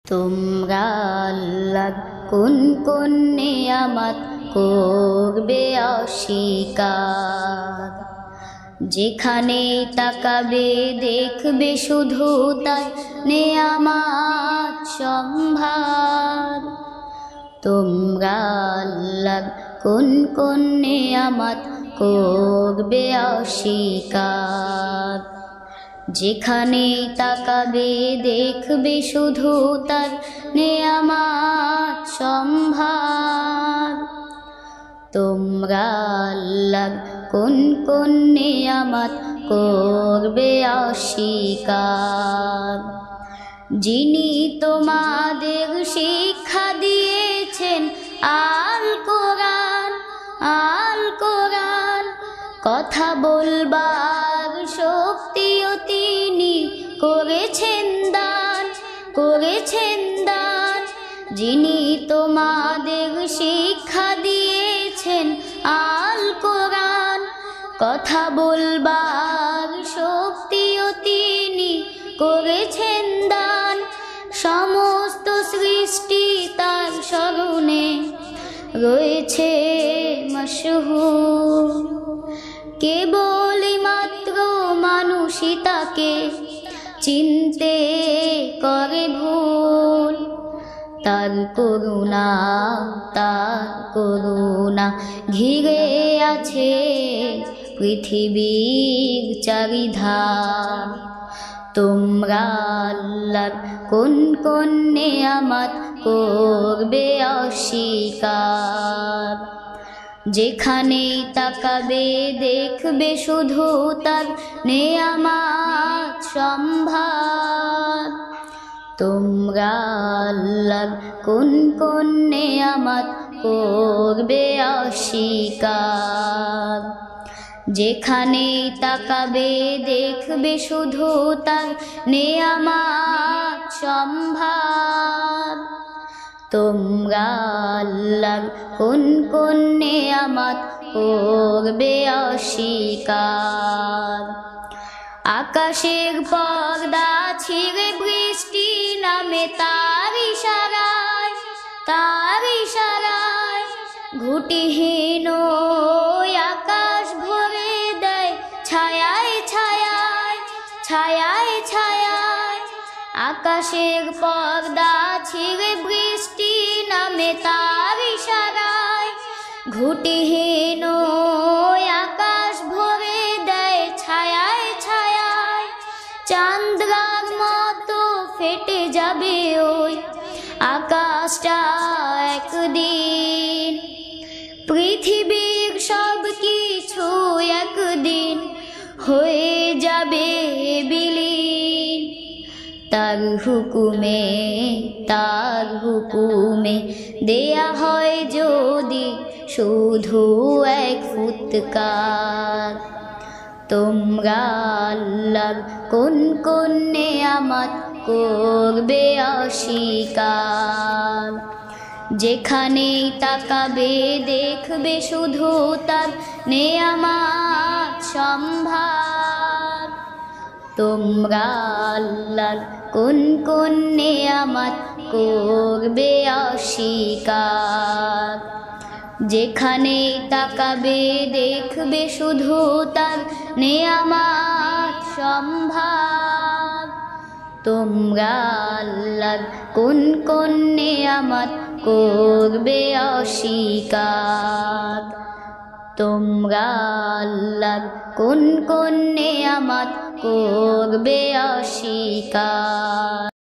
তোমরা আল্লাহর কোন কোন নিয়ামত করবে অস্বীকার। যেখানে তাকাবে দেখবে শুধু তার নিয়ামত সম্ভার। তোমরা আল্লাহর কোন কোন নিয়ামত করবে অস্বীকার। যেখানে তাকাবে দেখবে শুধু তার নিয়ামত সম্ভার। তোমরা আল্লাহর কোন কোন নিয়ামত করবে অস্বীকার। যিনি তোমাদের শিক্ষা দিয়েছেন আল কোরআন, আল কোরআন। কথা বলবার শক্তিও তিনি করেছেন দান, করেছেন দান। যিনি তোমাদের শিক্ষা দিয়েছেন আল কোরআন, কথা বলবার শক্তিও তিনি করেছেন দান। সমস্ত সৃষ্টি তার স্মরণে রয়েছে মশহুর। কেবলই মাত্র মানুষই তাকে চিনতে করে ভুল। তার করুণা, তার করুণা ঘিরে আছে পৃথিবীর চারিধার। তোমরা আল্লাহর কোন কোন নিয়ামত করবে অস্বীকার। যেখানে তাকাবে দেখবে শুধু তার নিয়ামত সম্ভার। তোমরা আল্লাহর কোন কোন নিয়ামত করবে অস্বীকার। যেখানে তাকাবে দেখবে শুধু তার নিয়ামত সম্ভার। তোমরা আল্লাহর কোন কোন নিয়ামত করবে অস্বীকার। আকাশের পর্দা ছিঁড়ে বৃষ্টি নামে তার ইশারায়, তার ইশারায়। ঘুঁটিহীন আকাশ ভরে দেয় ছায়ায় ছায়ায়, ছায়ায় ছায়ায়। আকাশের পর্দা ছিঁড়ে বৃষ্টি নামে তার ইশারায়। ঘুঁটিহীন আকাশ ভরে দেয় ছায়ায় ছায়ায়। চাঁদরার মতো ফেটে যাবে ওই আকাশটা একদিন। পৃথিবীর সব কিছু একদিন হয়ে যাবে বিলীন। তার হুকুমে, তার হুকুমে দেয়া হয় যদি শুধু এক ফুৎকার। তোমরা আল্লাহর কোন কোন নিয়ামত করবে অস্বীকার। যেখানে তাকাবে দেখবে শুধু তার নিয়ামত সম্ভার। তোমরা আল্লাহর কোন কোন নিয়ামত করবে অস্বীকার। যেখানে তাকাবে দেখবে শুধু তার নিয়ামত সম্ভার। তোমরা আল্লাহর কোন কোন নিয়ামত করবে অস্বীকার। তোমরা আল্লাহর কোন কোন নিয়ামত করবে অস্বীকার।